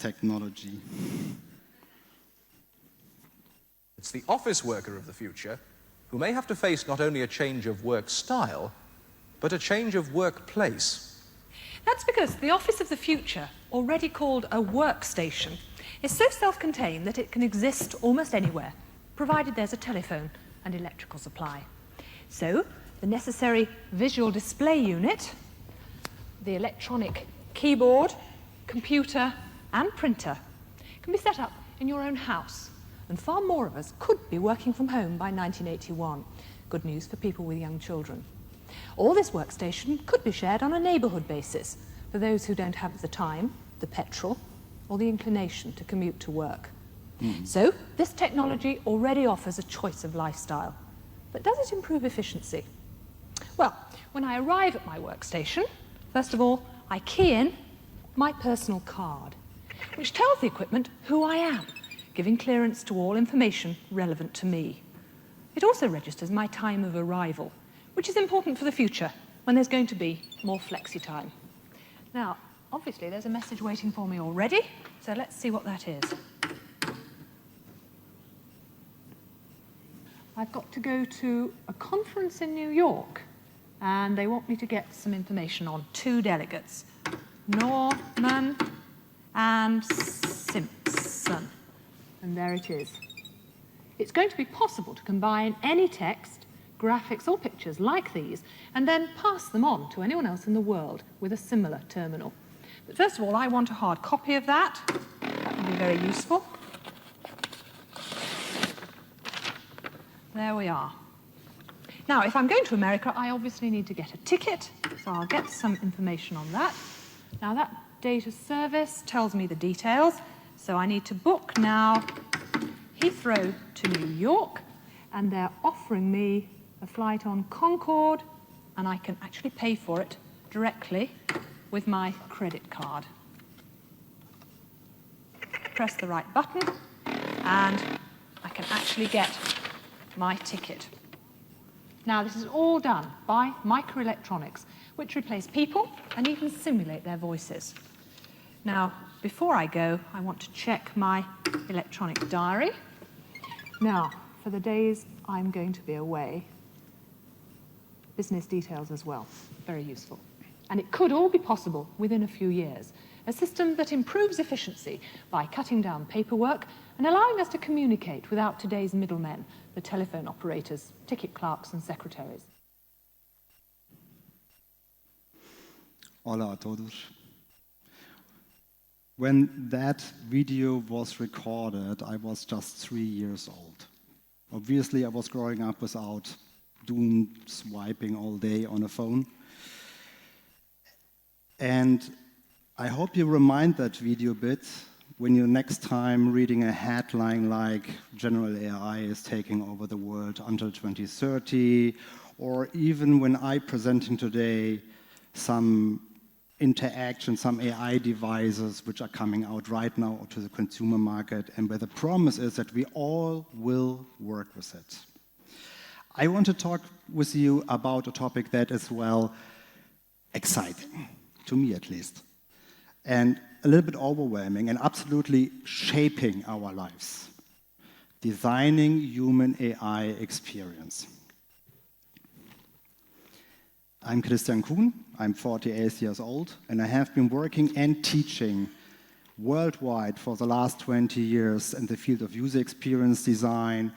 technology. It's the office worker of the future who may have to face not only a change of work style, but a change of workplace. That's because the office of the future, already called a workstation, is so self-contained that it can exist almost anywhere, provided there's a telephone and electrical supply. So, the necessary visual display unit, the electronic keyboard, computer, and printer can be set up in your own house, and far more of us could be working from home by 1981. Good news for people with young children. Or this workstation could be shared on a neighbourhood basis for those who don't have the time, the petrol, or the inclination to commute to work. So, this technology already offers a choice of lifestyle. But does it improve efficiency? Well, when I arrive at my workstation, first of all, I key in my personal card, which tells the equipment who I am, giving clearance to all information relevant to me. It also registers my time of arrival, which is important for the future, when there's going to be more flexi time. Now, obviously, there's a message waiting for me already, so let's see what that is. I've got to go to a conference in New York, and they want me to get some information on 2 delegates, Norman and Simpson. And there it is. It's going to be possible to combine any text, graphics or pictures like these, and then pass them on to anyone else in the world with a similar terminal. But first of all, I want a hard copy of that. That would be very useful. There we are. Now, if I'm going to America, I obviously need to get a ticket, so I'll get some information on that. Now, that data service tells me the details, so I need to book now Heathrow to New York, and they're offering me a flight on Concorde, and I can actually pay for it directly with my credit card. Press the right button, and I can actually get my ticket. Now, this is all done by microelectronics, which replace people and even simulate their voices. Now, before I go, I want to check my electronic diary. Now, for the days I'm going to be away, business details as well, very useful. And it could all be possible within a few years. A system that improves efficiency by cutting down paperwork and allowing us to communicate without today's middlemen, the telephone operators, ticket clerks and secretaries. Hola a todos. When that video was recorded, I was just 3 years old. Obviously, I was growing up without doom swiping all day on a phone. And I hope you remind that video bit when you're next time reading a headline like general AI is taking over the world until 2030, or even when I presenting today some interaction, some AI devices which are coming out right now to the consumer market, and where the promise is that we all will work with it. I want to talk with you about a topic that is, well, exciting, to me at least, and a little bit overwhelming and absolutely shaping our lives. Designing human AI experience. I'm Christian Kuhn, I'm 48 years old, and I have been working and teaching worldwide for the last 20 years in the field of user experience design.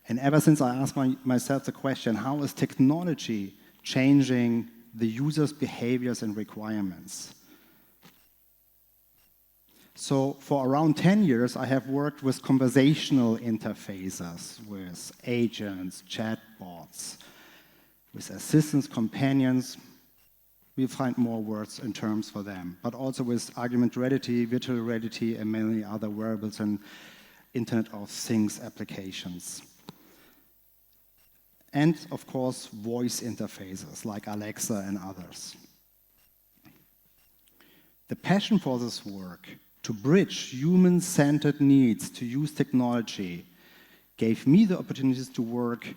And ever since I asked myself the question, how is technology changing the user's behaviors and requirements? So for around 10 years, I have worked with conversational interfaces, with agents, chatbots, with assistants, companions. We find more words and terms for them, but also with augmented reality, virtual reality, and many other wearables and Internet of Things applications. And, of course, voice interfaces like Alexa and others. The passion for this work, to bridge human-centered needs to use technology, gave me the opportunities to work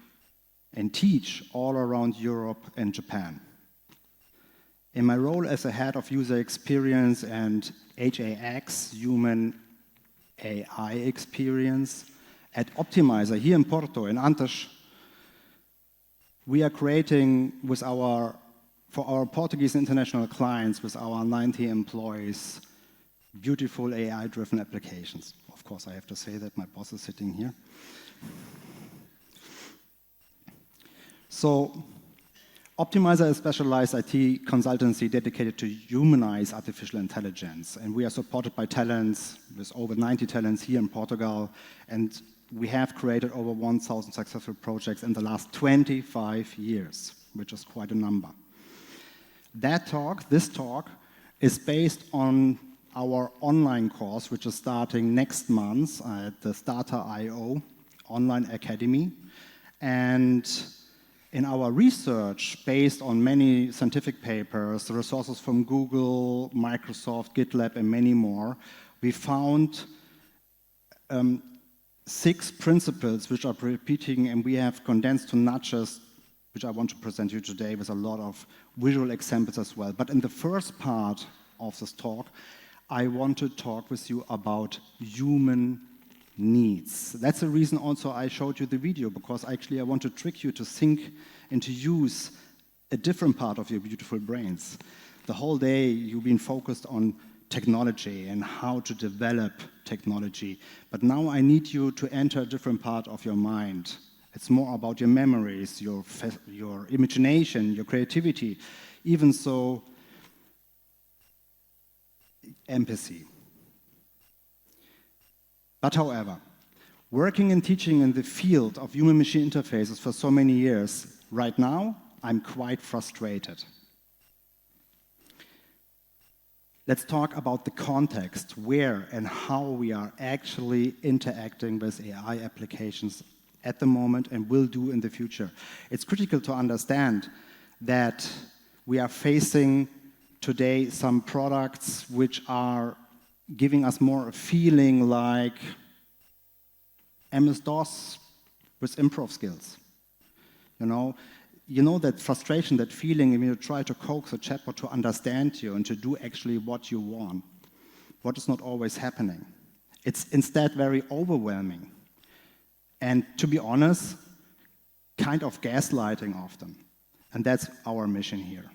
and teach all around Europe and Japan. In my role as a head of user experience and HAX, human AI experience. At Optimizer here in Porto, in Antas, we are creating for our Portuguese international clients, with our 90 employees, beautiful AI-driven applications. Of course, I have to say that my boss is sitting here. So, Optimizer is a specialized IT consultancy dedicated to humanize artificial intelligence. And we are supported by talents, with over 90 talents here in Portugal. And we have created over 1,000 successful projects in the last 25 years, which is quite a number. This talk, is based on our online course, which is starting next month at the Starter.io online academy. And in our research, based on many scientific papers, the resources from Google, Microsoft, GitLab, and many more, we found 6 principles which are repeating, and we have condensed to nudges, which I want to present you today with a lot of visual examples as well. But in the first part of this talk, I want to talk with you about human needs. That's the reason also I showed you the video, because actually I want to trick you to think and to use a different part of your beautiful brains. The whole day you've been focused on technology and how to develop technology. But now I need you to enter a different part of your mind. It's more about your memories, your imagination, your creativity, even so, empathy. But however, working and teaching in the field of human-machine interfaces for so many years, right now, I'm quite frustrated. Let's talk about the context, where and how we are actually interacting with AI applications at the moment and will do in the future. It's critical to understand that we are facing today some products which are giving us more a feeling like MS-DOS with improv skills. You know that frustration, that feeling when you try to coax a chatbot to understand you and to do actually what you want. What is not always happening. It's instead very overwhelming. And to be honest, kind of gaslighting often. And that's our mission here.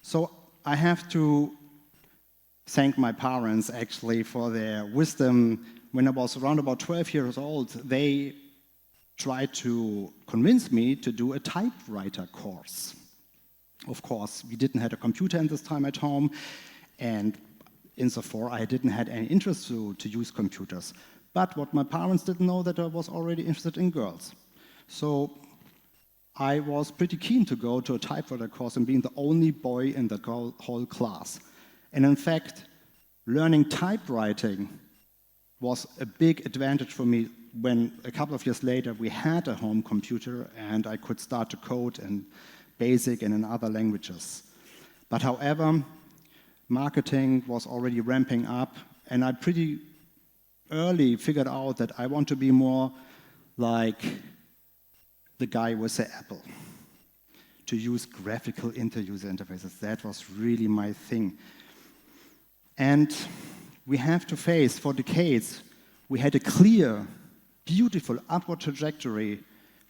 So I have to thank my parents actually for their wisdom. When I was around about 12 years old, they tried to convince me to do a typewriter course. Of course, we didn't have a computer in this time at home, and insofar I didn't have any interest to use computers. But what my parents didn't know, that I was already interested in girls. So I was pretty keen to go to a typewriter course and being the only boy in the whole class. And in fact, learning typewriting was a big advantage for me when a couple of years later we had a home computer and I could start to code in BASIC and in other languages. But however, marketing was already ramping up, and I pretty early figured out that I want to be more like the guy with the Apple, to use graphical user interfaces. That was really my thing. And we have to face, for decades, we had a clear, beautiful upward trajectory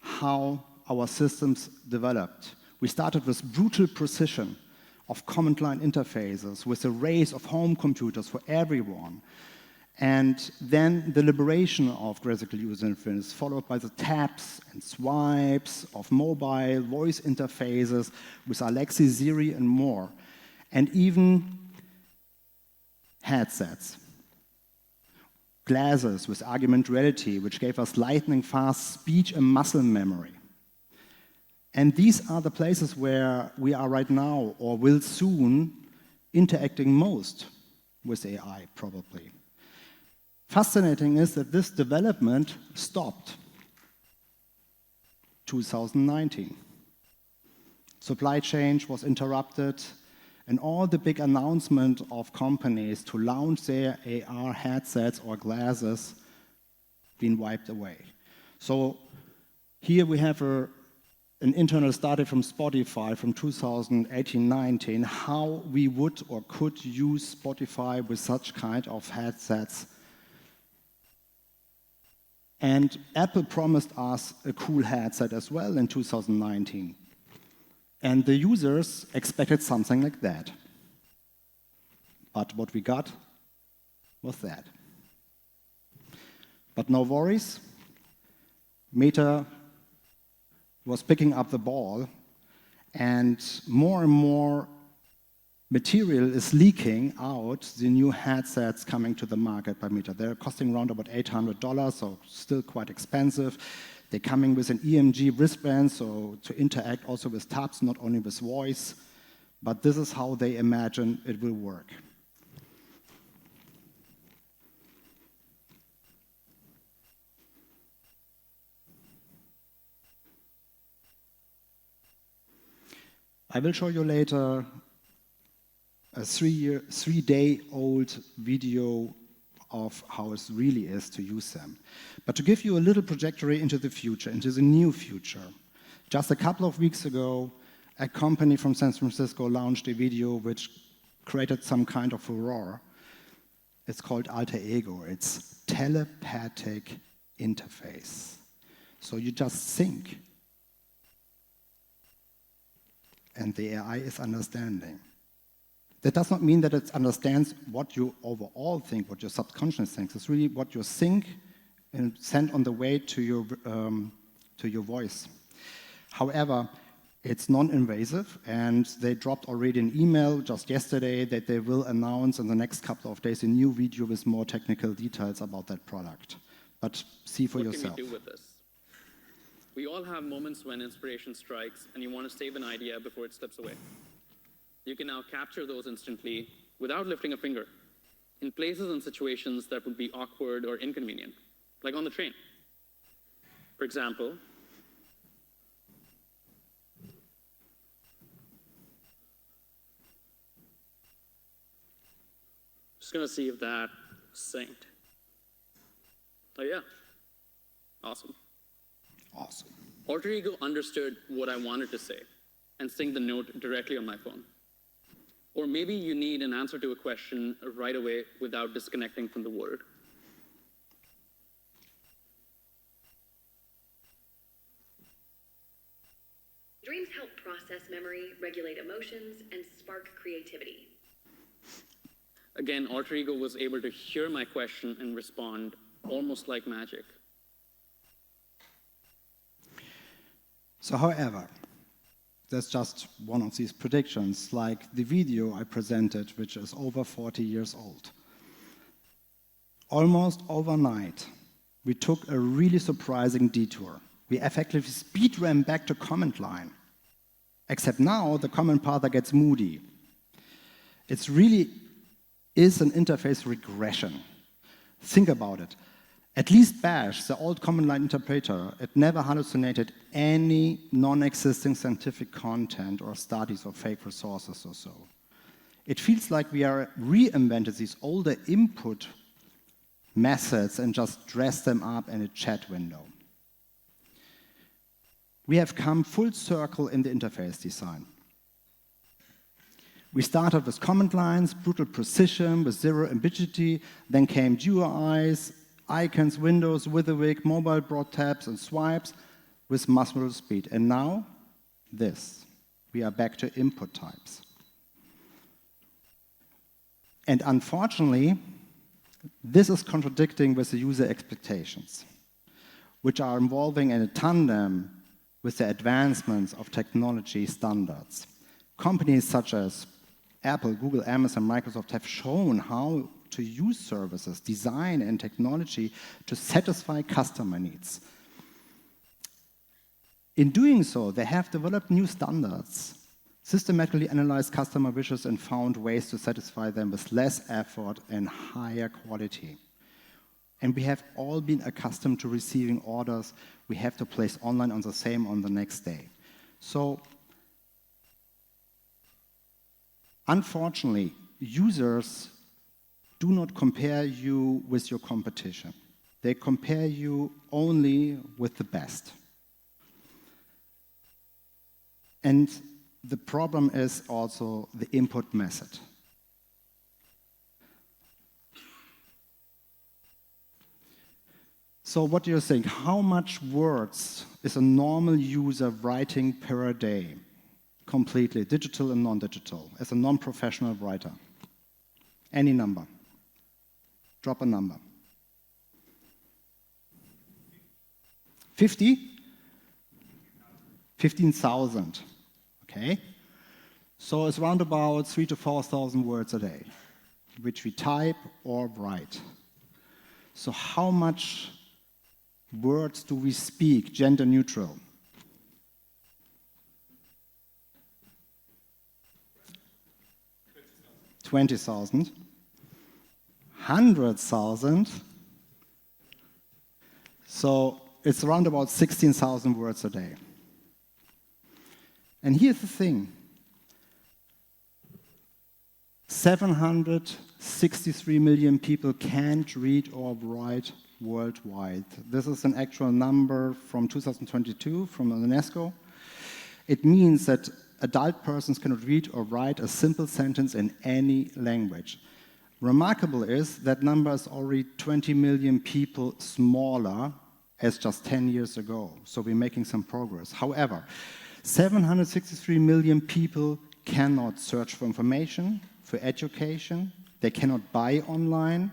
how our systems developed. We started with brutal precision of command line interfaces, with a race of home computers for everyone. And then the liberation of graphical user interfaces, followed by the taps and swipes of mobile voice interfaces with Alexa, Siri, and more. And even headsets. Glasses with augmented reality, which gave us lightning-fast speech and muscle memory. And these are the places where we are right now, or will soon, interacting most with AI, probably. Fascinating is that this development stopped 2019. Supply chain was interrupted, and all the big announcement of companies to launch their AR headsets or glasses been wiped away. So here we have an internal study from Spotify from 2018-19, how we would or could use Spotify with such kind of headsets And Apple promised us a cool headset as well in 2019. And the users expected something like that. But what we got was that. But no worries. Meta was picking up the ball, and more material is leaking out, the new headsets coming to the market by Meta. They're costing around about $800, so still quite expensive. They're coming with an EMG wristband, so to interact also with taps, not only with voice. But this is how they imagine it will work. I will show you later a 3-day-old video of how it really is to use them. But to give you a little trajectory into the future, into the new future, just a couple of weeks ago, a company from San Francisco launched a video which created some kind of furore. It's called Alter Ego. It's telepathic interface. So you just think, and the AI is understanding. That does not mean that it understands what you overall think, what your subconscious thinks. It's really what you think and send on the way to your voice. However, it's non-invasive, and they dropped already an email just yesterday that they will announce in the next couple of days a new video with more technical details about that product. But see for yourself. What can we do with this? We all have moments when inspiration strikes and you want to save an idea before it slips away. You can now capture those instantly without lifting a finger in places and situations that would be awkward or inconvenient, like on the train. For example, just going to see if that synced. Oh yeah, awesome. Awesome. Alter Ego understood what I wanted to say and synced the note directly on my phone. Or maybe you need an answer to a question right away without disconnecting from the world. Dreams help process memory, regulate emotions, and spark creativity. Again, Alter Ego was able to hear my question and respond almost like magic. So, however, that's just one of these predictions, like the video I presented, which is over 40 years old. Almost overnight, we took a really surprising detour. We effectively speed ran back to command line. Except now, the command path gets moody. It really is an interface regression. Think about it. At least Bash, the old command line interpreter, it never hallucinated any non-existing scientific content or studies or fake resources or so. It feels like we are reinvented these older input methods and just dress them up in a chat window. We have come full circle in the interface design. We started with command lines, brutal precision, with zero ambiguity, then came GUIs, icons, windows, WYSIWYG, mobile broad taps, and swipes with muscle speed. And now, this. We are back to input types. And unfortunately, this is contradicting with the user expectations, which are evolving in a tandem with the advancements of technology standards. Companies such as Apple, Google, Amazon, Microsoft have shown how to use services, design, and technology to satisfy customer needs. In doing so, they have developed new standards, systematically analyzed customer wishes, and found ways to satisfy them with less effort and higher quality. And we have all been accustomed to receiving orders we have to place online on the next day. So, unfortunately, users do not compare you with your competition. They compare you only with the best. And the problem is also the input method. So what do you think? How much words is a normal user writing per day? Completely, digital and non-digital, as a non-professional writer. Any number. Drop a number. 50? 15,000. Okay? So it's around about 3,000 to 4,000 words a day, which we type or write. So how much words do we speak, gender neutral? 20,000. 100,000. So it's around about 16,000 words a day. And here's the thing. 763 million people can't read or write worldwide. This is an actual number from 2022 from UNESCO. It means that adult persons cannot read or write a simple sentence in any language. Remarkable is that number is already 20 million people smaller as just 10 years ago. So we're making some progress. However, 763 million people cannot search for information, for education. They cannot buy online.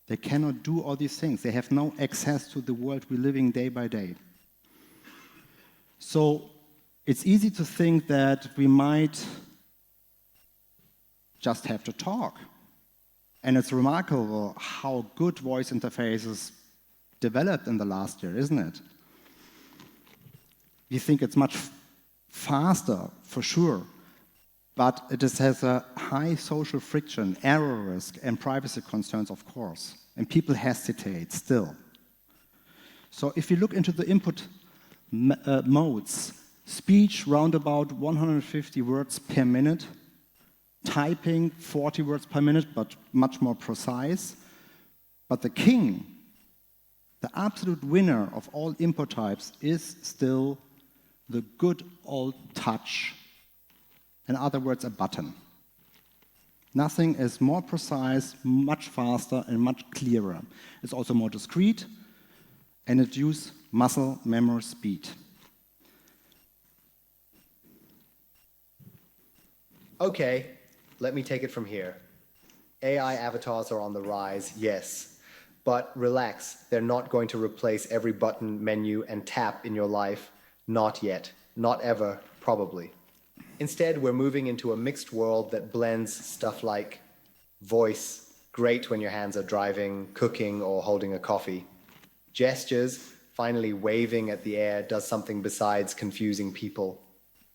They cannot do all these things. They have no access to the world we're living day by day. So it's easy to think that we might just have to talk. And it's remarkable how good voice interfaces developed in the last year, isn't it? We think it's much faster, for sure, but it has a high social friction, error risk, and privacy concerns, of course. And people hesitate still. So if you look into the input modes, speech round about 150 words per minute, typing 40 words per minute, but much more precise. But the king, the absolute winner of all input types, is still the good old touch. In other words, a button. Nothing is more precise, much faster, and much clearer. It's also more discreet, and it uses muscle memory speed. Okay, let me take it from here. AI avatars are on the rise, yes. But relax, they're not going to replace every button, menu, and tap in your life. Not yet. Not ever, probably. Instead, we're moving into a mixed world that blends stuff like voice, great when your hands are driving, cooking, or holding a coffee. Gestures, finally waving at the air does something besides confusing people.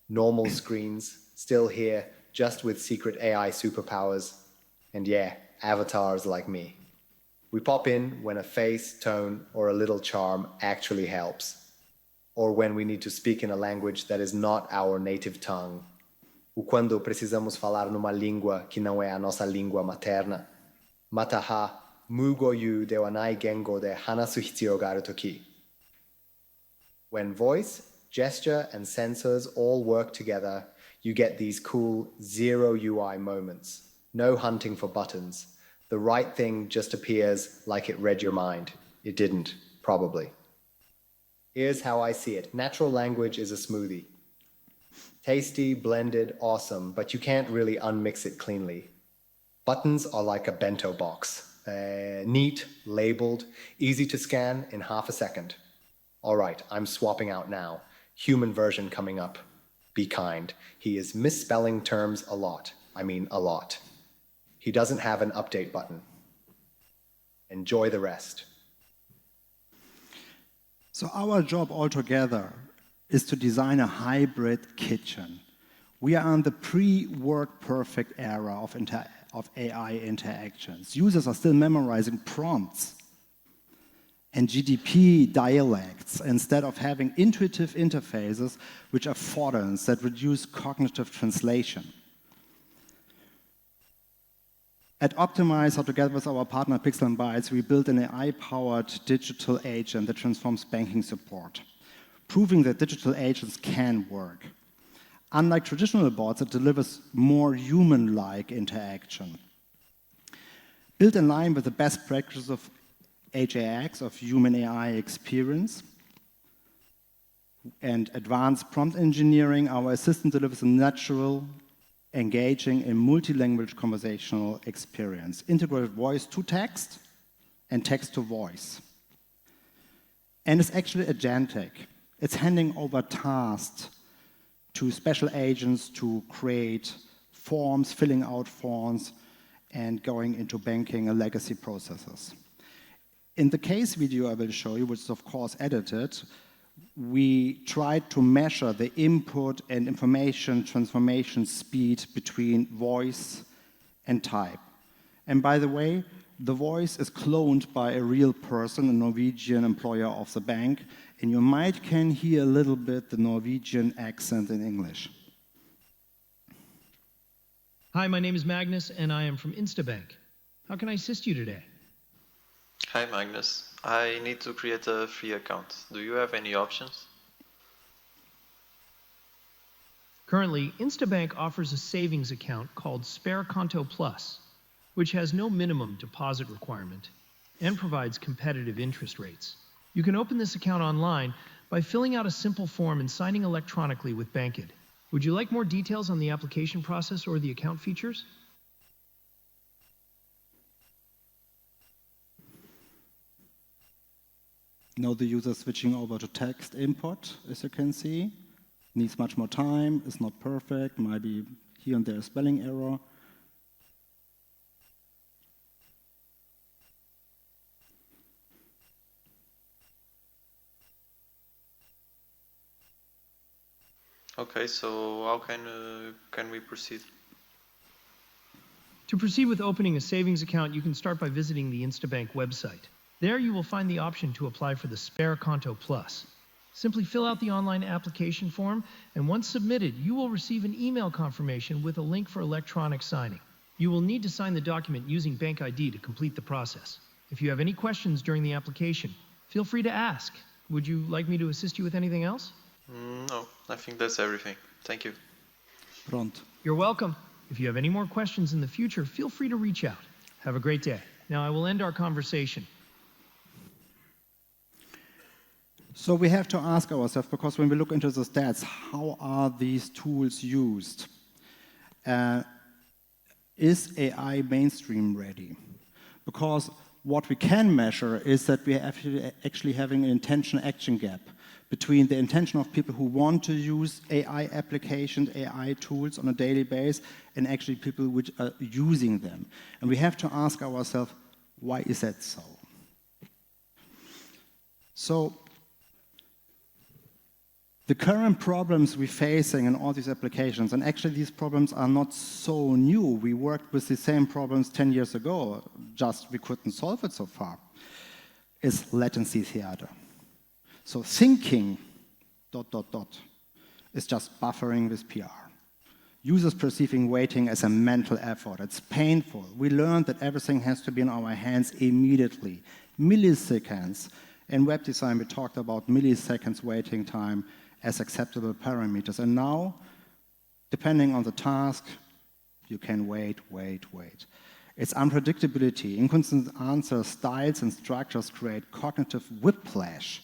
Normal screens, still here, just with secret AI superpowers. And yeah, avatars like me. We pop in when a face, tone, or a little charm actually helps. Or when we need to speak in a language that is not our native tongue. Ou quando precisamos falar numa língua que não é a nossa língua materna. Mataha, mugoyu de wa nai gengo de hanasu hitsuyou ga aru toki. When voice, gesture, and sensors all work together, you get these cool zero UI moments. No hunting for buttons. The right thing just appears like it read your mind. It didn't, probably. Here's how I see it. Natural language is a smoothie. Tasty, blended, awesome, but you can't really unmix it cleanly. Buttons are like a bento box. Neat, labeled, easy to scan in half a second. All right, I'm swapping out now. Human version coming up. Be kind. He is misspelling terms a lot. I mean a lot. He doesn't have an update button. Enjoy the rest. So our job altogether is to design a hybrid kitchen. We are in the pre-work perfect era of AI interactions. Users are still memorizing prompts and GDP dialects instead of having intuitive interfaces which are affordance that reduce cognitive translation. At Optimize, together with our partner Pixel and Bytes, we built an AI-powered digital agent that transforms banking support, proving that digital agents can work. Unlike traditional bots, it delivers more human-like interaction. Built in line with the best practices of HAX, of human-AI experience. And advanced prompt engineering, our assistant delivers a natural, engaging, and multi-language conversational experience. Integrated voice to text and text to voice. And it's actually agentic. It's handing over tasks to special agents to create forms, filling out forms, and going into banking and legacy processes. In the case video I will show you, which is of course edited, we tried to measure the input and information transformation speed between voice and type. And by the way, the voice is cloned by a real person, a Norwegian employer of the bank, and you might can hear a little bit the Norwegian accent in English. Hi, my name is Magnus, and I am from Instabank. How can I assist you today? Hi Magnus, I need to create a free account. Do you have any options? Currently, Instabank offers a savings account called Spare Conto Plus, which has no minimum deposit requirement and provides competitive interest rates. You can open this account online by filling out a simple form and signing electronically with Bankit. Would you like more details on the application process or the account features? Now the user is switching over to text input, as you can see. Needs much more time, is not perfect, might be here and there a spelling error. Okay, so how can we proceed? To proceed with opening a savings account, you can start by visiting the Instabank website. There you will find the option to apply for the Spare Conto Plus. Simply fill out the online application form, and once submitted, you will receive an email confirmation with a link for electronic signing. You will need to sign the document using Bank ID to complete the process. If you have any questions during the application, feel free to ask. Would you like me to assist you with anything else? No, I think that's everything. Thank you. Pronto. You're welcome. If you have any more questions in the future, feel free to reach out. Have a great day. Now I will end our conversation. So we have to ask ourselves, because when we look into the stats, how are these tools used? Is AI mainstream ready? Because what we can measure is that we are actually having an intention-action gap between the intention of people who want to use AI applications, AI tools on a daily basis, and actually people which are using them. And we have to ask ourselves, why is that so? So, the current problems we're facing in all these applications, and actually these problems are not so new. We worked with the same problems 10 years ago, just we couldn't solve it so far, is latency theater. So thinking, ... is just buffering with PR. Users perceiving waiting as a mental effort. It's painful. We learned that everything has to be in our hands immediately. Milliseconds. In web design, we talked about milliseconds waiting time as acceptable parameters. And now, depending on the task, you can wait. It's unpredictability. Inconsistent answers, styles, and structures create cognitive whiplash.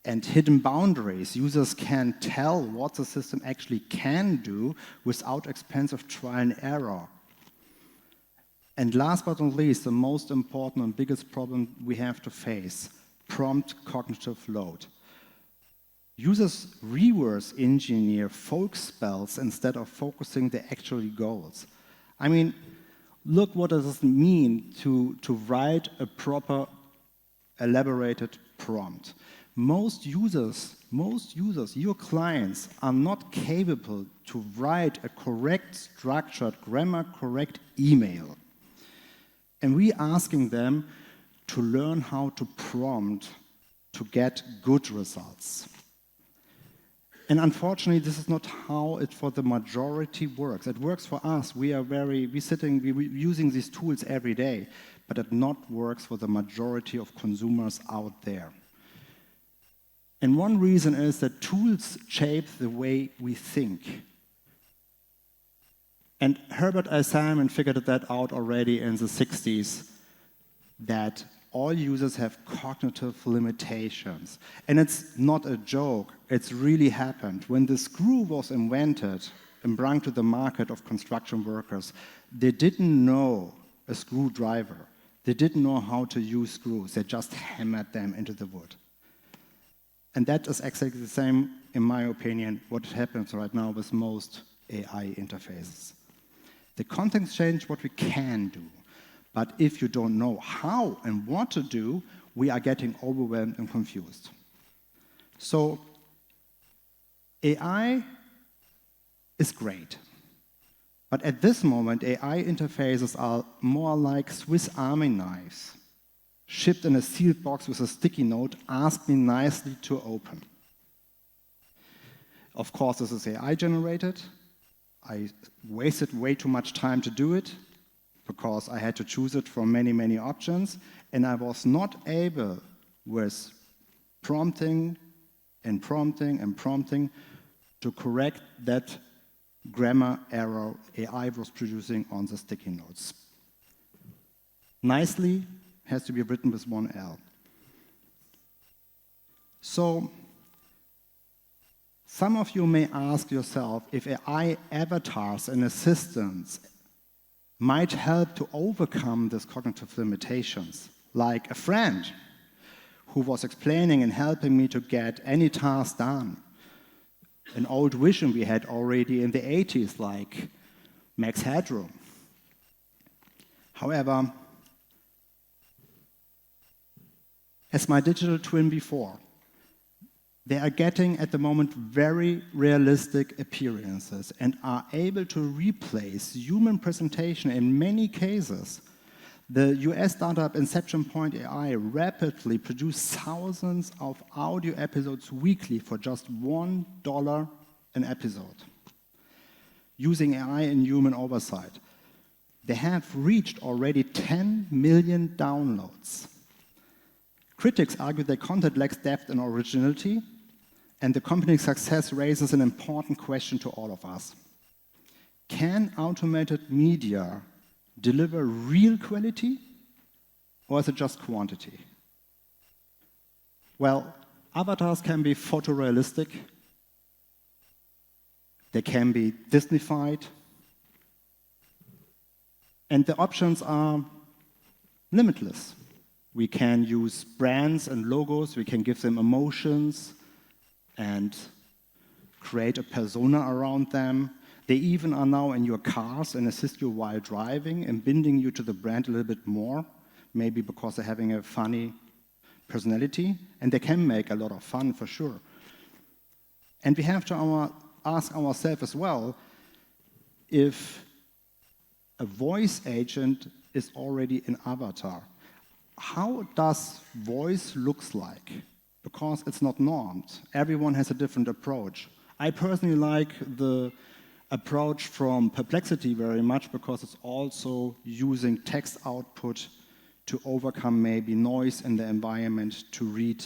And hidden boundaries. Users can tell what the system actually can do without expensive trial and error. And last but not least, the most important and biggest problem we have to face, prompt cognitive load. Users reverse engineer folk spells instead of focusing the actual goals. I mean, look what does it mean to write a proper, elaborated prompt. Most users, your clients, are not capable to write a correct, structured, grammar-correct email. And we're asking them to learn how to prompt to get good results. And unfortunately, this is not how it for the majority works. It works for us. We're using these tools every day, but it not works for the majority of consumers out there. And one reason is that tools shape the way we think. And Herbert A. Simon figured that out already in the 60s, that all users have cognitive limitations. And it's not a joke, it's really happened. When the screw was invented and brought to the market of construction workers, they didn't know a screwdriver. They didn't know how to use screws. They just hammered them into the wood. And that is exactly the same, in my opinion, what happens right now with most AI interfaces. The context change what we can do. But if you don't know how and what to do, we are getting overwhelmed and confused. So AI is great. But at this moment, AI interfaces are more like Swiss Army knives, shipped in a sealed box with a sticky note, ask me nicely to open. Of course, this is AI generated. I wasted way too much time to do it because I had to choose it from many, many options, and I was not able, with prompting and prompting and prompting, to correct that grammar error AI was producing on the sticky notes. Nicely has to be written with one L. So, some of you may ask yourself if AI avatars and assistants might help to overcome these cognitive limitations, like a friend who was explaining and helping me to get any task done. An old vision we had already in the 80s, like Max Headroom. However, as my digital twin before, they are getting at the moment very realistic appearances and are able to replace human presentation in many cases. The US startup Inception Point AI rapidly produced thousands of audio episodes weekly for just $1 an episode, using AI and human oversight. They have reached already 10 million downloads. Critics argue their content lacks depth and originality, and the company's success raises an important question to all of us. Can automated media deliver real quality, or is it just quantity? Well, avatars can be photorealistic, they can be Disneyfied, and the options are limitless. We can use brands and logos, we can give them emotions and create a persona around them. They even are now in your cars and assist you while driving and binding you to the brand a little bit more, maybe because they're having a funny personality, and they can make a lot of fun for sure. And we have to ask ourselves as well if a voice agent is already an avatar. How does voice looks like? Because it's not normed. Everyone has a different approach. I personally like the approach from Perplexity very much because it's also using text output to overcome maybe noise in the environment to read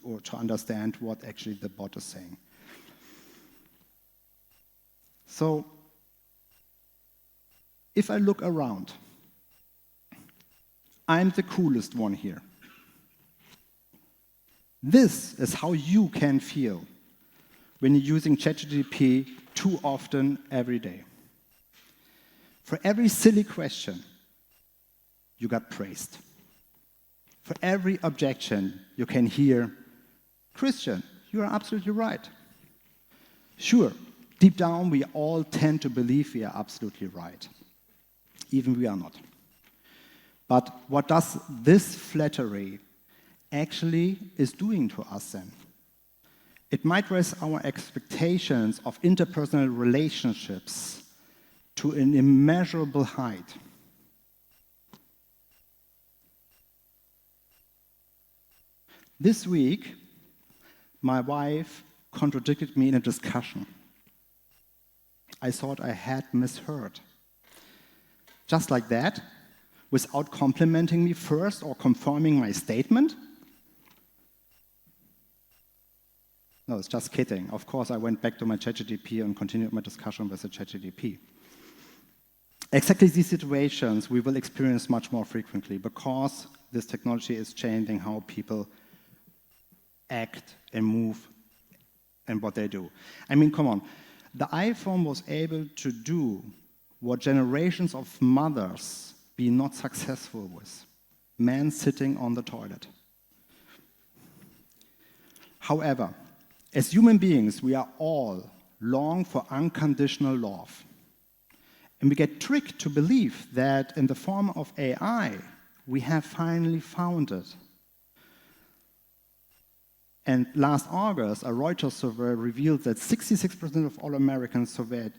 or to understand what actually the bot is saying. So, if I look around, I'm the coolest one here. This is how you can feel when you're using ChatGPT too often every day. For every silly question, you got praised. For every objection, you can hear, Christian, you are absolutely right. Sure, deep down, we all tend to believe we are absolutely right. Even we are not. But what does this flattery actually is doing to us then? It might raise our expectations of interpersonal relationships to an immeasurable height. This week, my wife contradicted me in a discussion. I thought I had misheard. Just like that, without complimenting me first or confirming my statement? No, it's just kidding. Of course, I went back to my ChatGPT and continued my discussion with the ChatGPT. exactly these situations we will experience much more frequently because this technology is changing how people act and move and what they do. I mean, come on. The iPhone was able to do what generations of mothers be not successful with. Men sitting on the toilet. However, as human beings, we are all long for unconditional love. And we get tricked to believe that in the form of AI, we have finally found it. And last August, a Reuters survey revealed that 66% of all Americans surveyed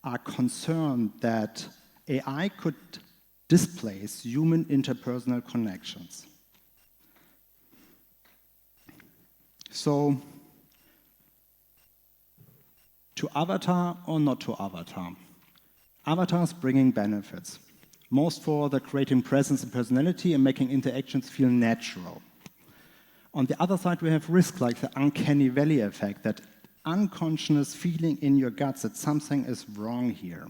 are concerned that AI could displace human interpersonal connections. So, to avatar or not to avatar? Avatars bringing benefits, most for the creating presence and personality and making interactions feel natural. On the other side, we have risks like the uncanny valley effect, that unconscious feeling in your guts that something is wrong here.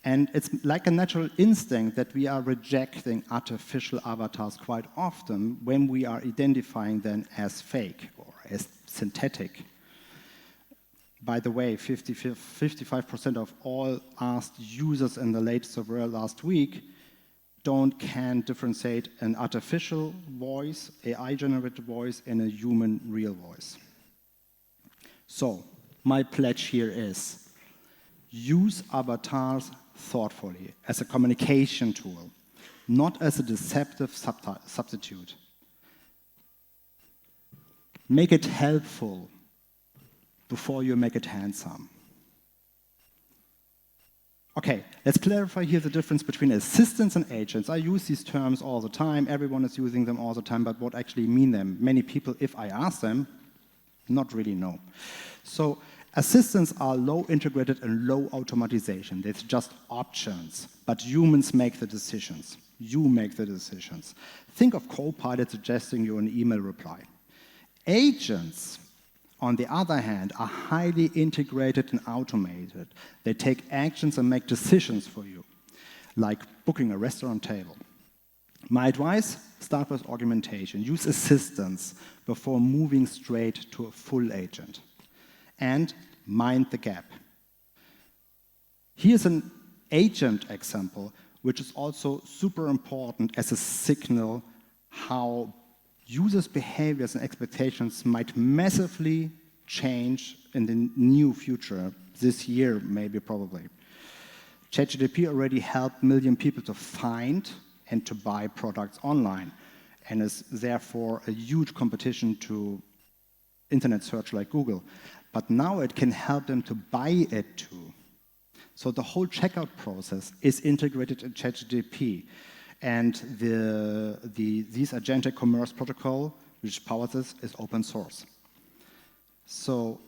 And it's like a natural instinct that we are rejecting artificial avatars quite often when we are identifying them as fake or as synthetic. By the way, 55% of all asked users in the latest survey last week can differentiate an artificial voice, AI-generated voice, and a human real voice. So, my pledge here is use avatars thoughtfully as a communication tool, not as a deceptive substitute. Make it helpful before you make it handsome. Okay, let's clarify here the difference between assistants and agents. I use these terms all the time. Everyone is using them all the time, but what actually mean them? Many people, if I ask them, not really know. So assistants are low integrated and low automatization. It's just options, but humans make the decisions. You make the decisions. Think of Copilot suggesting you an email reply. Agents, on the other hand, are highly integrated and automated. They take actions and make decisions for you, like booking a restaurant table. My advice, start with augmentation. Use assistants before moving straight to a full agent. And mind the gap. Here's an agent example, which is also super important as a signal how users' behaviors and expectations might massively change in the new future, this year maybe, probably. ChatGPT already helped million people to find and to buy products online, and is therefore a huge competition to internet search like Google. But now it can help them to buy it too. So the whole checkout process is integrated in ChatGPT. And this agentic commerce protocol, which powers this, is open source. So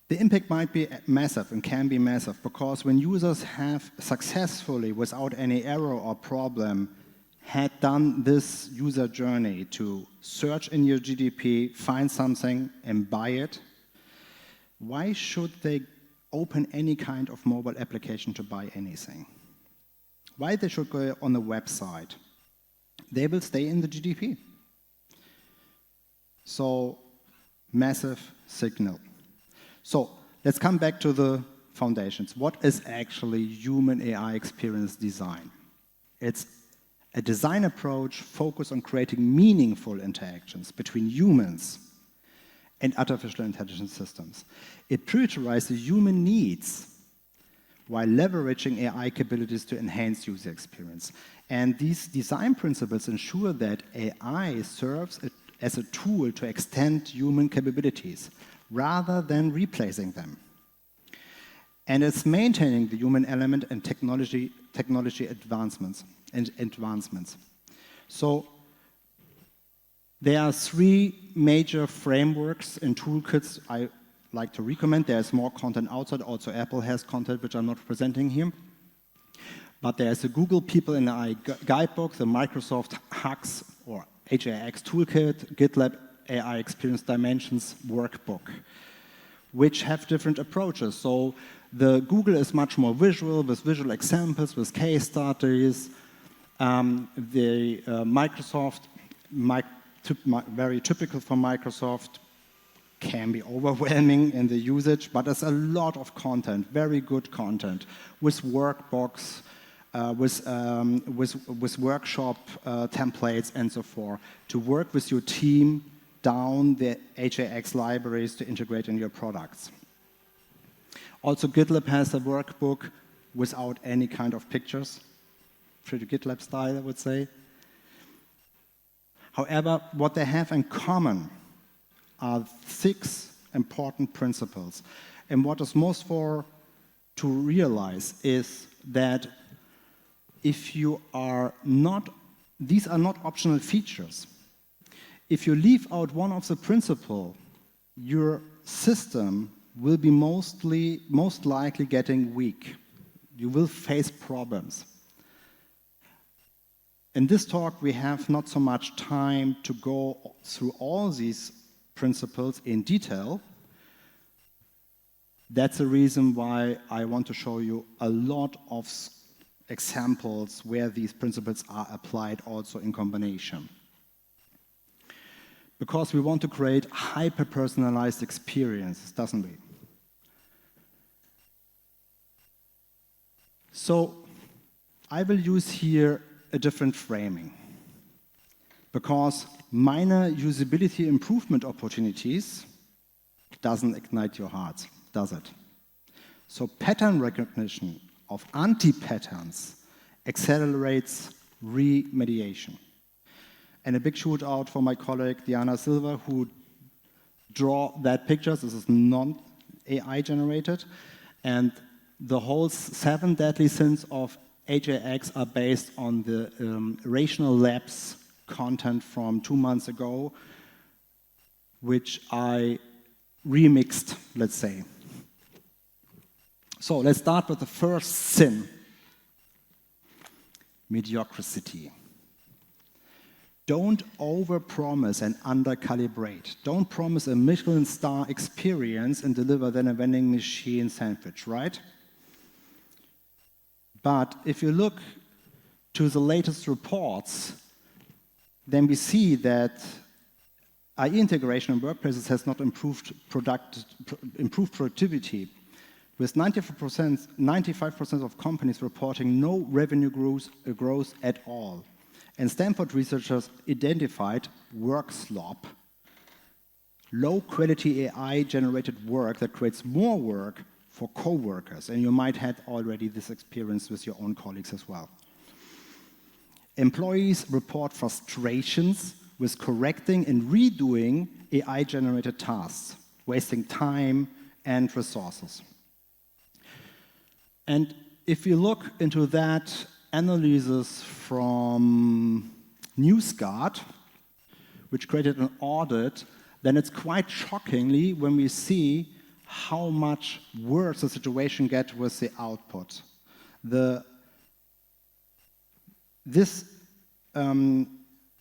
the impact might be massive and can be massive, because when users have successfully, without any error or problem, had done this user journey to search in your GDP, find something, and buy it, why should they open any kind of mobile application to buy anything? Why they should go on the website? They will stay in the GDP. So, massive signal. So let's come back to the foundations. What is actually human AI experience design? It's a design approach focused on creating meaningful interactions between humans and artificial intelligence systems. It prioritizes human needs while leveraging AI capabilities to enhance user experience. And these design principles ensure that AI serves as a tool to extend human capabilities, rather than replacing them. And it's maintaining the human element and technology advancements. So there are 3 major frameworks and toolkits I like to recommend. There's more content outside. Also, Apple has content which I'm not presenting here. But there's the Google People in AI Guidebook, the Microsoft HAX or HAX Toolkit, GitLab AI Experience Dimensions Workbook, which have different approaches. So the Google is much more visual, with visual examples, with case studies. The Microsoft, very typical for Microsoft, can be overwhelming in the usage, but there's a lot of content, very good content, with workbooks, with workshop templates and so forth, to work with your team down the HAX libraries to integrate in your products. Also, GitLab has a workbook without any kind of pictures, pretty GitLab style, I would say. However, what they have in common are 6 important principles. And what is most to realize is that if you are not, these are not optional features. If you leave out one of the principles, your system will be most likely getting weak. You will face problems. In this talk, we have not so much time to go through all these principles in detail. That's the reason why I want to show you a lot of examples where these principles are applied also in combination. Because we want to create hyper-personalized experiences, doesn't we? So I will use here a different framing, because minor usability improvement opportunities doesn't ignite your heart, does it? So pattern recognition of anti-patterns accelerates remediation. And a big shout out for my colleague Diana Silva, who draw that picture. This is non-AI generated. And the whole 7 deadly sins of HAX are based on the Rational Labs content from 2 months ago, which I remixed, let's say. So let's start with the first sin, mediocrity. Don't overpromise and undercalibrate. Don't promise a Michelin star experience and deliver then a vending machine sandwich, right? But if you look to the latest reports, then we see that AI integration in workplaces has not improved productivity, with 95% of companies reporting no revenue growth at all. And Stanford researchers identified work slop, low-quality AI-generated work that creates more work for co-workers. And you might have already this experience with your own colleagues as well. Employees report frustrations with correcting and redoing AI-generated tasks, wasting time and resources. And if you look into that analysis from NewsGuard, which created an audit, then it's quite shockingly when we see how much worse the situation gets with the output. This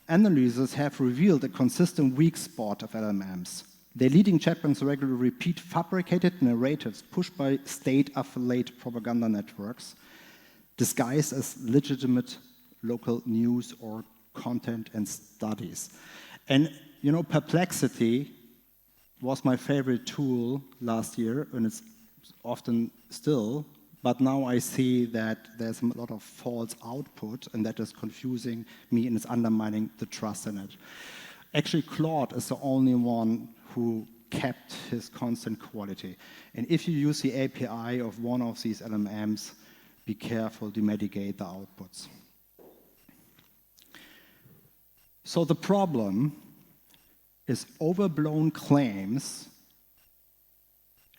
analyses have revealed a consistent weak spot of LLMs. Their leading chatbots regularly repeat fabricated narratives pushed by state-affiliated propaganda networks, disguised as legitimate local news or content and studies. And, you know, Perplexity was my favorite tool last year, and it's often still, but now I see that there's a lot of false output, and that is confusing me, and it's undermining the trust in it. Actually, Claude is the only one who kept his constant quality. And if you use the API of one of these LLMs, be careful to mitigate the outputs. So the problem is overblown claims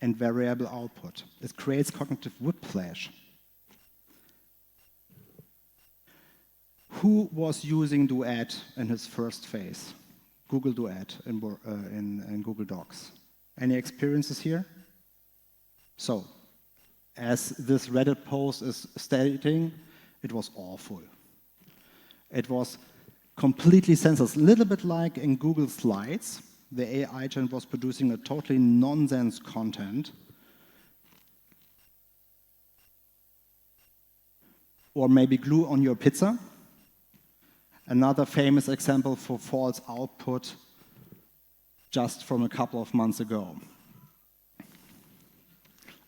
and variable output. It creates cognitive whiplash. Who was using Duet in his first phase? Google Duet in Google Docs. Any experiences here? So, as this Reddit post is stating, it was awful. It was completely senseless, a little bit like in Google Slides. The AI agent was producing a totally nonsense content. Or maybe glue on your pizza. Another famous example for false output just from a couple of months ago.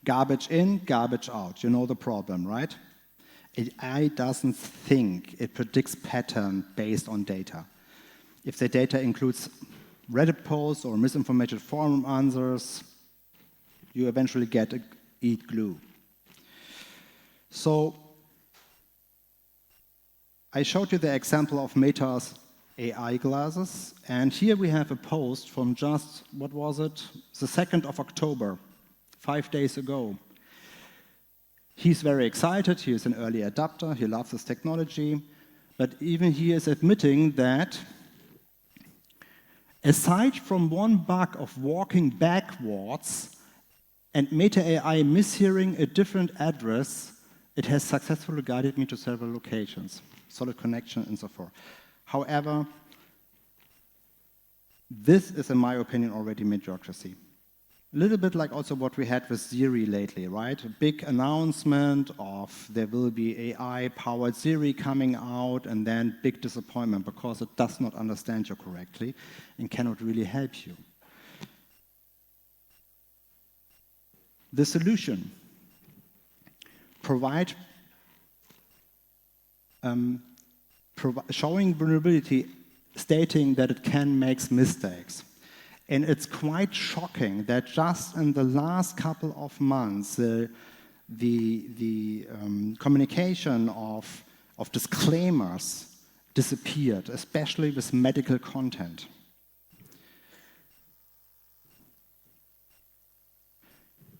Garbage in, garbage out. You know the problem, right? AI doesn't think, it predicts pattern based on data. If the data includes Reddit posts or misinformation forum answers, you eventually get eat glue. So I showed you the example of Meta's AI glasses, and here we have a post from just, what was it? The 2nd of October, 5 days ago. He's very excited, he is an early adopter, he loves this technology, but even he is admitting that aside from one bug of walking backwards and Meta AI mishearing a different address, it has successfully guided me to several locations. Solid connection and so forth. However, this is, in my opinion, already mediocrity. A little bit like also what we had with Siri lately, right? A big announcement of there will be AI-powered Siri coming out, and then big disappointment because it does not understand you correctly and cannot really help you. The solution: showing vulnerability, stating that it can make mistakes. And it's quite shocking that just in the last couple of months, the communication of disclaimers disappeared, especially with medical content.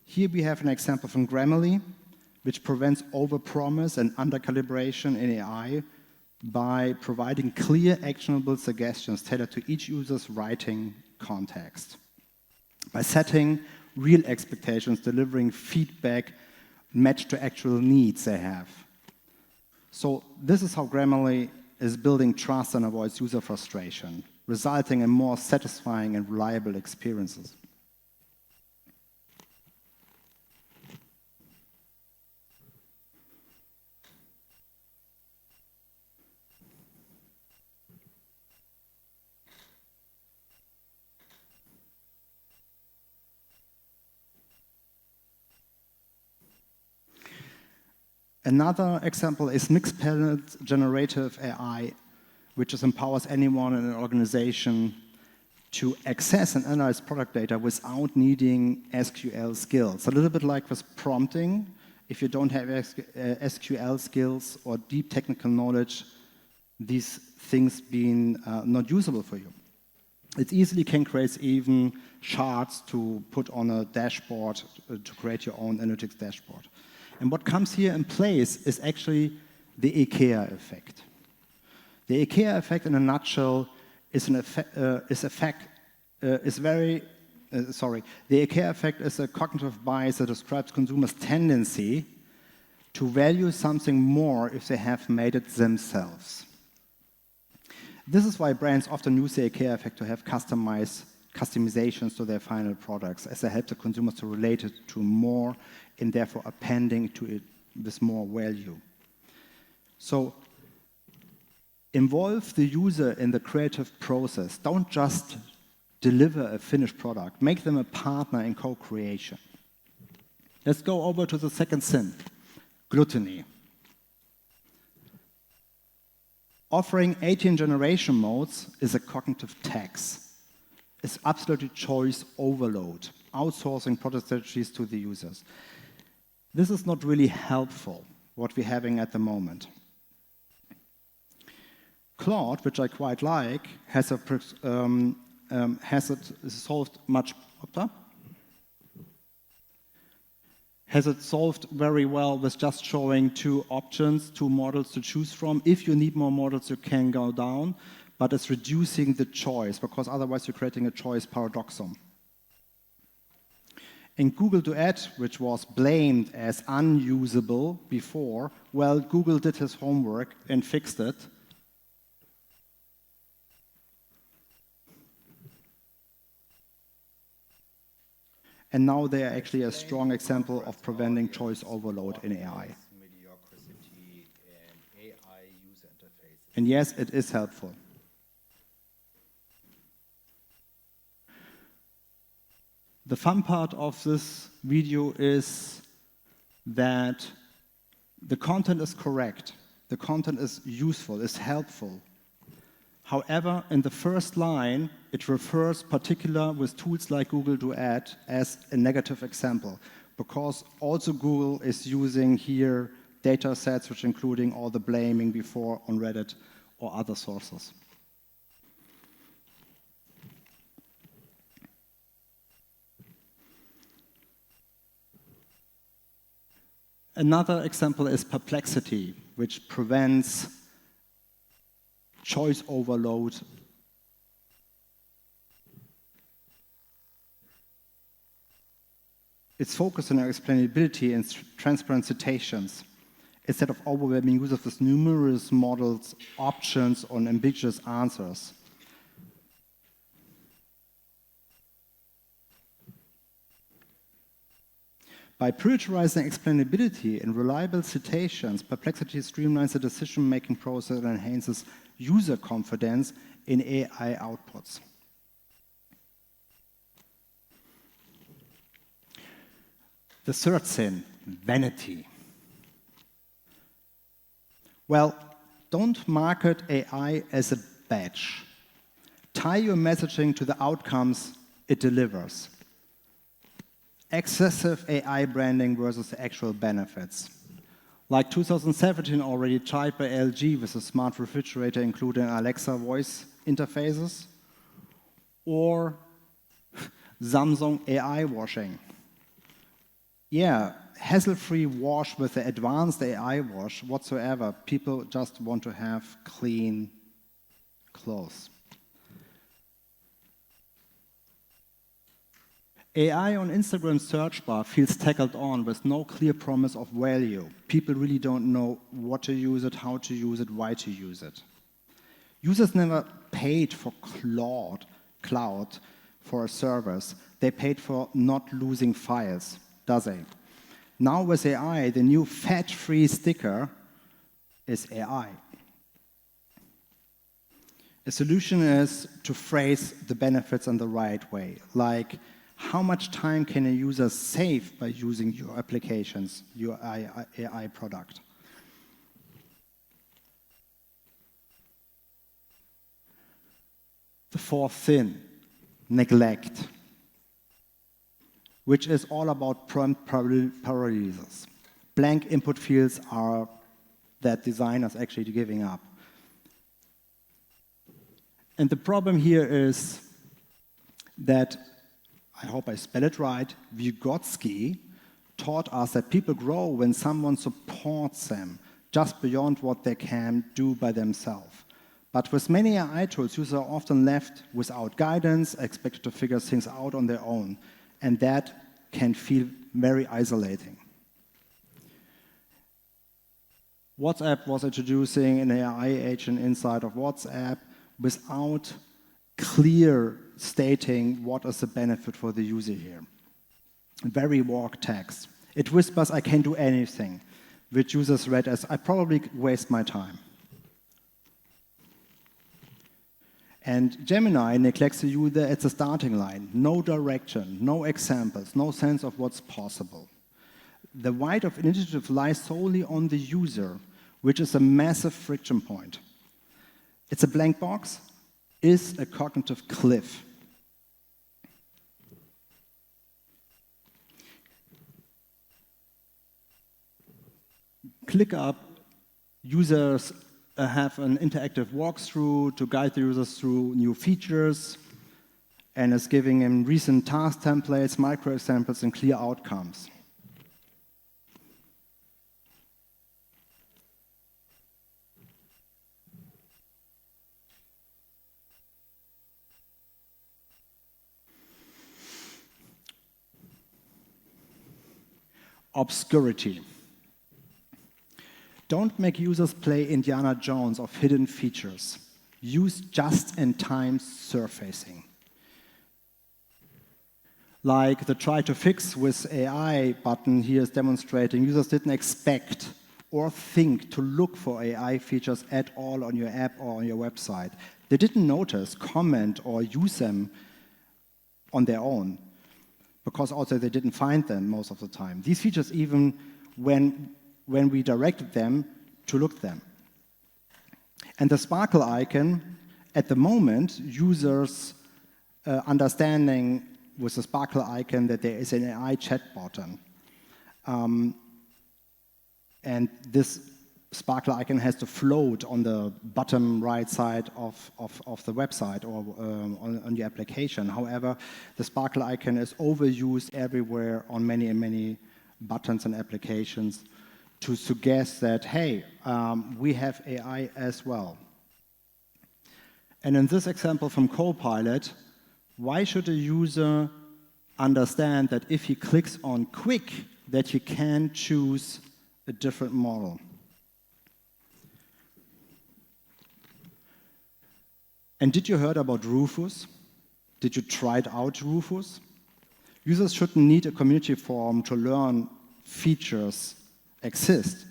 Here we have an example from Grammarly, which prevents overpromise and undercalibration in AI by providing clear, actionable suggestions tailored to each user's writing context. By setting real expectations, delivering feedback matched to actual needs they have. So this is how Grammarly is building trust and avoids user frustration, resulting in more satisfying and reliable experiences. Another example is mixed-palette generative AI, which empowers anyone in an organization to access and analyze product data without needing SQL skills. A little bit like with prompting. If you don't have SQL skills or deep technical knowledge, these things being not usable for you. It easily can create even charts to put on a dashboard to create your own analytics dashboard. And what comes here in place is actually the IKEA effect. The IKEA effect, in a nutshell, the IKEA effect is a cognitive bias that describes consumers' tendency to value something more if they have made it themselves. This is why brands often use the IKEA effect to have customizations to their final products, as they help the consumers to relate it to more and therefore appending to it with more value. So involve the user in the creative process. Don't just deliver a finished product. Make them a partner in co-creation. Let's go over to the second sin, gluttony. Offering 18 generation modes is a cognitive tax. It's absolutely choice overload, outsourcing product strategies to the users. This is not really helpful, what we're having at the moment. Claude, which I quite like, has it solved much. has it solved very well with just showing two options, two models to choose from. If you need more models, you can go down, but it's reducing the choice, because otherwise you're creating a choice paradoxum. In Google Duet, which was blamed as unusable before, well, Google did his homework and fixed it. And now they are actually a strong example of preventing choice overload in AI. And yes, it is helpful. The fun part of this video is that the content is correct, the content is useful, is helpful. However, in the first line, it refers particular with tools like Google Duet as a negative example, because also Google is using here data sets which including all the blaming before on Reddit or other sources. Another example is perplexity, which prevents choice overload. It's focused on explainability and transparent citations, instead of overwhelming users with numerous models, options, or ambiguous answers. By prioritizing explainability and reliable citations, Perplexity streamlines the decision-making process and enhances user confidence in AI outputs. The third sin, vanity. Well, don't market AI as a badge. Tie your messaging to the outcomes it delivers. Excessive AI branding versus the actual benefits. Like 2017 already tried by LG with a smart refrigerator including Alexa voice interfaces, or Samsung AI washing. Yeah, hassle-free wash with the advanced AI wash whatsoever. People just want to have clean clothes. AI on Instagram search bar feels tackled on with no clear promise of value. People really don't know what to use it, how to use it, why to use it. Users never paid for cloud for a service. They paid for not losing files, does they? Now with AI, the new fat-free sticker is AI. A solution is to phrase the benefits in the right way, like how much time can a user save by using your applications, your AI product? The fourth sin, neglect, which is all about prompt paralysis. Blank input fields are that designers actually giving up. And the problem here is that, I hope I spell it right, Vygotsky taught us that people grow when someone supports them just beyond what they can do by themselves. But with many AI tools, users are often left without guidance, expected to figure things out on their own, and that can feel very isolating. WhatsApp was introducing an AI agent inside of WhatsApp without clear stating what is the benefit for the user here. Very vague text. It whispers, I can do anything, which users read as, I probably waste my time. And Gemini neglects the user at the starting line. No direction, no examples, no sense of what's possible. The right of initiative lies solely on the user, which is a massive friction point. It's a blank box, is a cognitive cliff. ClickUp users have an interactive walkthrough to guide the users through new features, and is giving them recent task templates, micro examples, and clear outcomes. Obscurity. Don't make users play Indiana Jones of hidden features. Use just-in-time surfacing. Like the try to fix with AI button here is demonstrating, users didn't expect or think to look for AI features at all on your app or on your website. They didn't notice, comment, or use them on their own, because also they didn't find them most of the time. These features even when we directed them to look them. And the sparkle icon, at the moment, users understanding with the sparkle icon that there is an AI chat button. And this sparkle icon has to float on the bottom right side of the website or on the application. However, the sparkle icon is overused everywhere on many buttons and applications to suggest that, hey, we have AI as well. And in this example from Copilot, why should a user understand that if he clicks on quick, that he can choose a different model? And did you heard about Rufus? Did you try out Rufus? Users shouldn't need a community forum to learn features exist.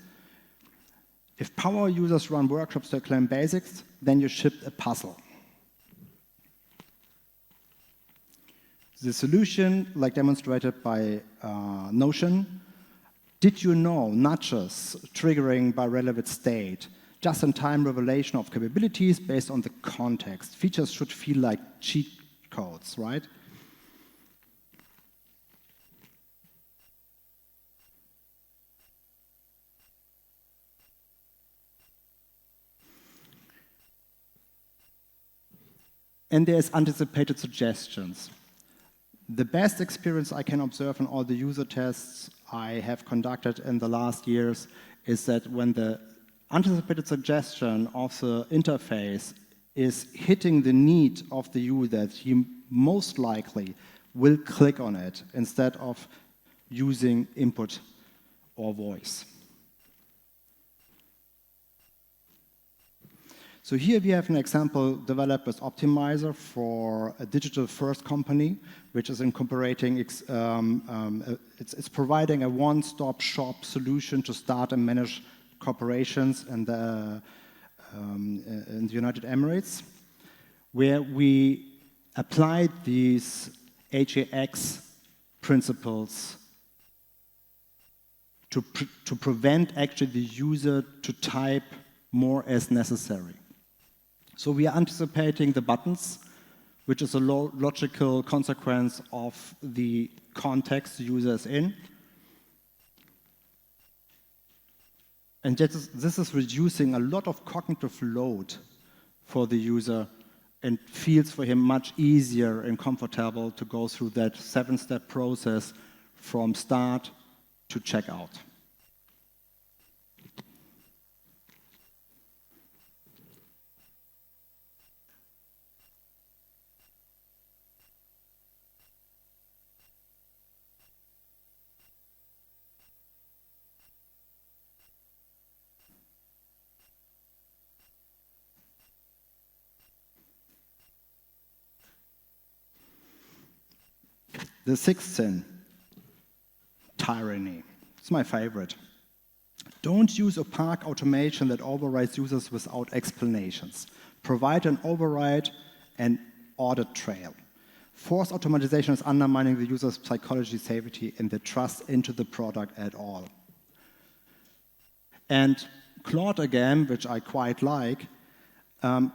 If power users run workshops to claim basics, then you shipped a puzzle. The solution, like demonstrated by Notion, did you know nudges triggering by relevant state, just-in-time revelation of capabilities based on the context. Features should feel like cheat codes, right? And there's anticipated suggestions. The best experience I can observe in all the user tests I have conducted in the last years is that when the anticipated suggestion of the interface is hitting the need of the user, he most likely will click on it instead of using input or voice. So here we have an example developed with Optimizer for a digital-first company, which is incorporating, it's providing a one-stop shop solution to start and manage corporations in the United Emirates, where we applied these HAX principles to prevent actually the user to type more as necessary. So we are anticipating the buttons, which is a logical consequence of the context the user is in. And this is reducing a lot of cognitive load for the user and feels for him much easier and comfortable to go through that 7-step process from start to checkout. The sixth sin, tyranny. It's my favorite. Don't use opaque automation that overrides users without explanations. Provide an override and audit trail. Forced automatization is undermining the user's psychology, safety, and the trust into the product at all. And Claude again, which I quite like,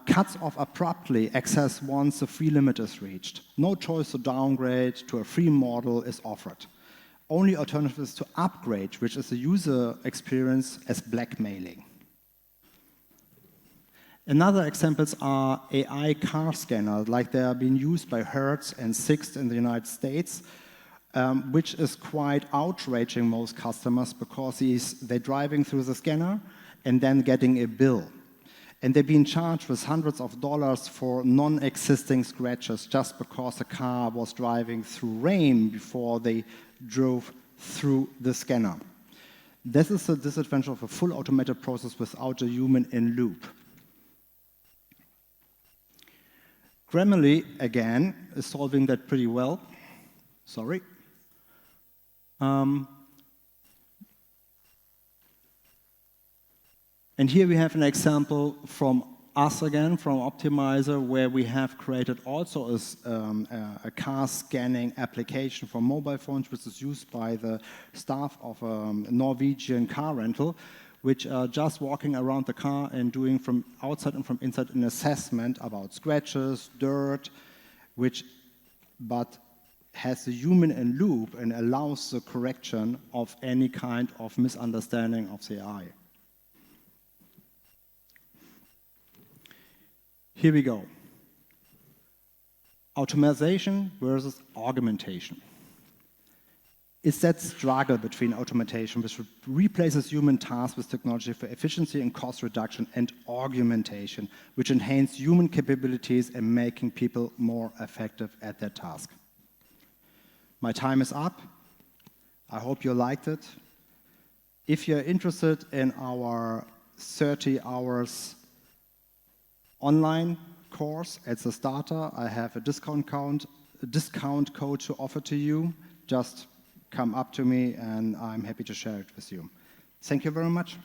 cuts off abruptly access once the free limit is reached. No choice to downgrade to a free model is offered. Only alternative is to upgrade, which is the user experience as blackmailing. Another examples are AI car scanners, like they are being used by Hertz and Sixt in the United States, which is quite outraging most customers because they're driving through the scanner and then getting a bill. And they're being charged with hundreds of dollars for non-existing scratches just because the car was driving through rain before they drove through the scanner. This is the disadvantage of a full automated process without a human in loop. Grammarly, again, is solving that pretty well. Sorry. And here we have an example from us again, from Optimizer, where we have created also a car scanning application for mobile phones, which is used by the staff of a Norwegian car rental, which are just walking around the car and doing from outside and from inside an assessment about scratches, dirt, but has the human in loop and allows the correction of any kind of misunderstanding of the AI. Here we go. Automation versus augmentation. It's that struggle between automation, which replaces human tasks with technology for efficiency and cost reduction, and augmentation, which enhances human capabilities and making people more effective at their task. My time is up. I hope you liked it. If you're interested in our 30 hours online course at the starter, I have a discount code to offer to you. Just come up to me and I'm happy to share it with you. Thank you very much.